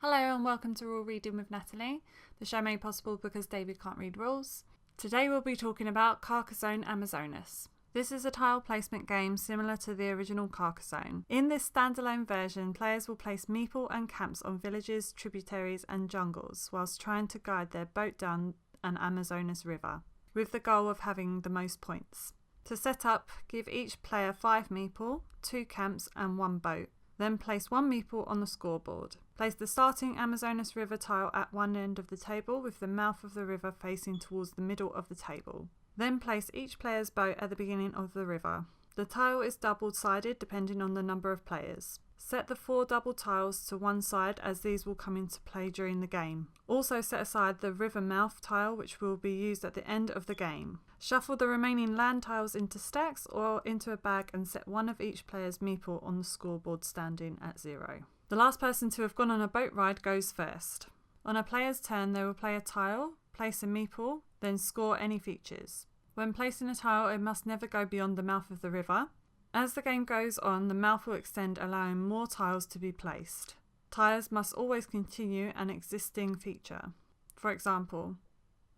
Hello and welcome to Rule Reading with Natalie, the show made possible because David can't read rules. Today we'll be talking about Carcassonne Amazonas. This is a tile placement game similar to the original Carcassonne. In this standalone version, players will place meeple and camps on villages, tributaries and jungles, whilst trying to guide their boat down an Amazonas river, with the goal of having the most points. To set up, give each player 5 meeple, 2 camps and 1 boat. Then place 1 meeple on the scoreboard. Place the starting Amazonas River tile at one end of the table with the mouth of the river facing towards the middle of the table. Then place each player's boat at the beginning of the river. The tile is double-sided depending on the number of players. Set the 4 double tiles to one side as these will come into play during the game. Also set aside the river mouth tile which will be used at the end of the game. Shuffle the remaining land tiles into stacks or into a bag and set one of each player's meeple on the scoreboard standing at 0. The last person to have gone on a boat ride goes first. On a player's turn they will play a tile, place a meeple, then score any features. When placing a tile it must never go beyond the mouth of the river. As the game goes on, the mouth will extend, allowing more tiles to be placed. Tiles must always continue an existing feature. For example,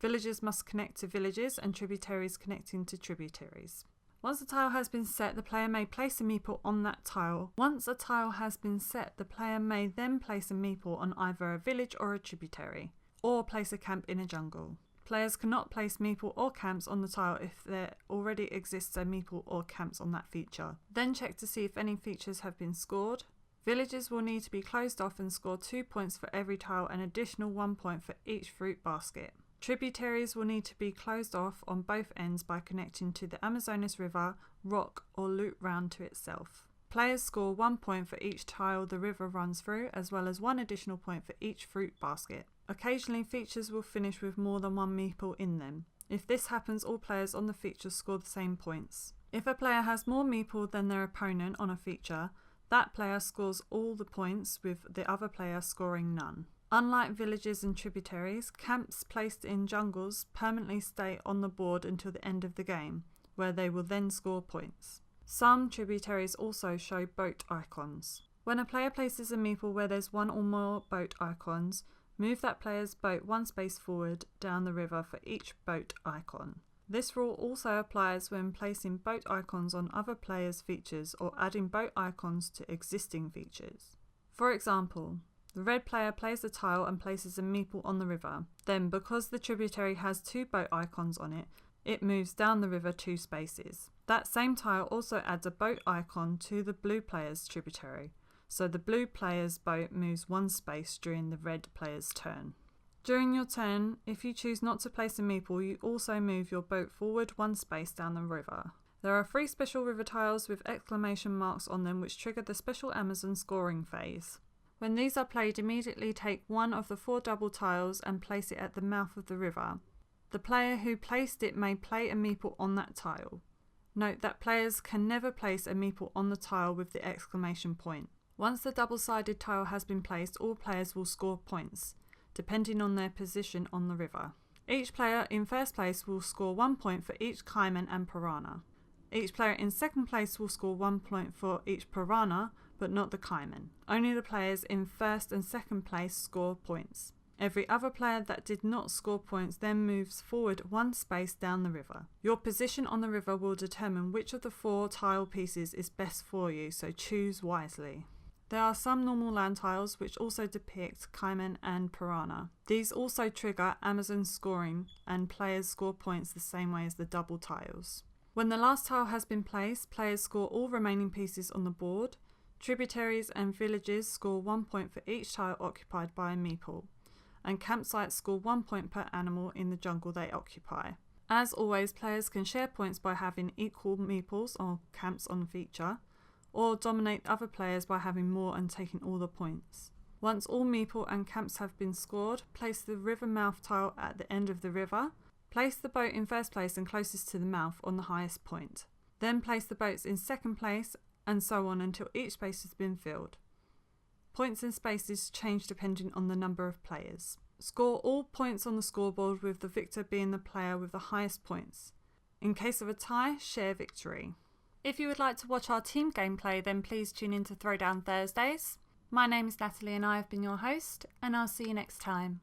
villages must connect to villages and tributaries connecting to tributaries. Once a tile has been set, the player may place a meeple on that tile. Once a tile has been set, the player may then place a meeple on either a village or a tributary, or place a camp in a jungle. Players cannot place meeple or camps on the tile if there already exists a meeple or camps on that feature. Then check to see if any features have been scored. Villages will need to be closed off and score 2 points for every tile and additional 1 point for each fruit basket. Tributaries will need to be closed off on both ends by connecting to the Amazonas River, rock or loop round to itself. Players score 1 point for each tile the river runs through, as well as 1 additional point for each fruit basket. Occasionally features will finish with more than 1 meeple in them. If this happens, all players on the feature score the same points. If a player has more meeple than their opponent on a feature, that player scores all the points, with the other player scoring none. Unlike villages and tributaries, camps placed in jungles permanently stay on the board until the end of the game, where they will then score points. Some tributaries also show boat icons. When a player places a meeple where there's 1 or more boat icons, move that player's boat 1 space forward down the river for each boat icon. This rule also applies when placing boat icons on other players' features or adding boat icons to existing features. For example, the red player plays a tile and places a meeple on the river. Then, because the tributary has 2 boat icons on it, it moves down the river 2 spaces. That same tile also adds a boat icon to the blue player's tributary, so the blue player's boat moves 1 space during the red player's turn. During your turn, if you choose not to place a meeple, you also move your boat forward 1 space down the river. There are 3 special river tiles with exclamation marks on them which trigger the special Amazon scoring phase. When these are played, immediately take 1 of the 4 double tiles and place it at the mouth of the river. The player who placed it may play a meeple on that tile. Note that players can never place a meeple on the tile with the exclamation point. Once the double-sided tile has been placed, all players will score points, depending on their position on the river. Each player in first place will score 1 point for each caiman and piranha. Each player in second place will score 1 point for each piranha, but not the caiman. Only the players in first and second place score points. Every other player that did not score points then moves forward 1 space down the river. Your position on the river will determine which of the 4 tile pieces is best for you, so choose wisely. There are some normal land tiles which also depict caiman and piranha. These also trigger Amazon scoring, and players score points the same way as the double tiles. When the last tile has been placed, players score all remaining pieces on the board. Tributaries and villages score 1 point for each tile occupied by a meeple, and campsites score 1 point per animal in the jungle they occupy. As always, players can share points by having equal meeples or camps on feature, or dominate other players by having more and taking all the points. Once all meeple and camps have been scored, place the river mouth tile at the end of the river. Place the boat in first place and closest to the mouth on the highest point. Then place the boats in second place, and so on until each space has been filled. Points and spaces change depending on the number of players. Score all points on the scoreboard, with the victor being the player with the highest points. In case of a tie, share victory. If you would like to watch our team gameplay, then please tune in to Throwdown Thursdays. My name is Natalie and I have been your host, and I'll see you next time.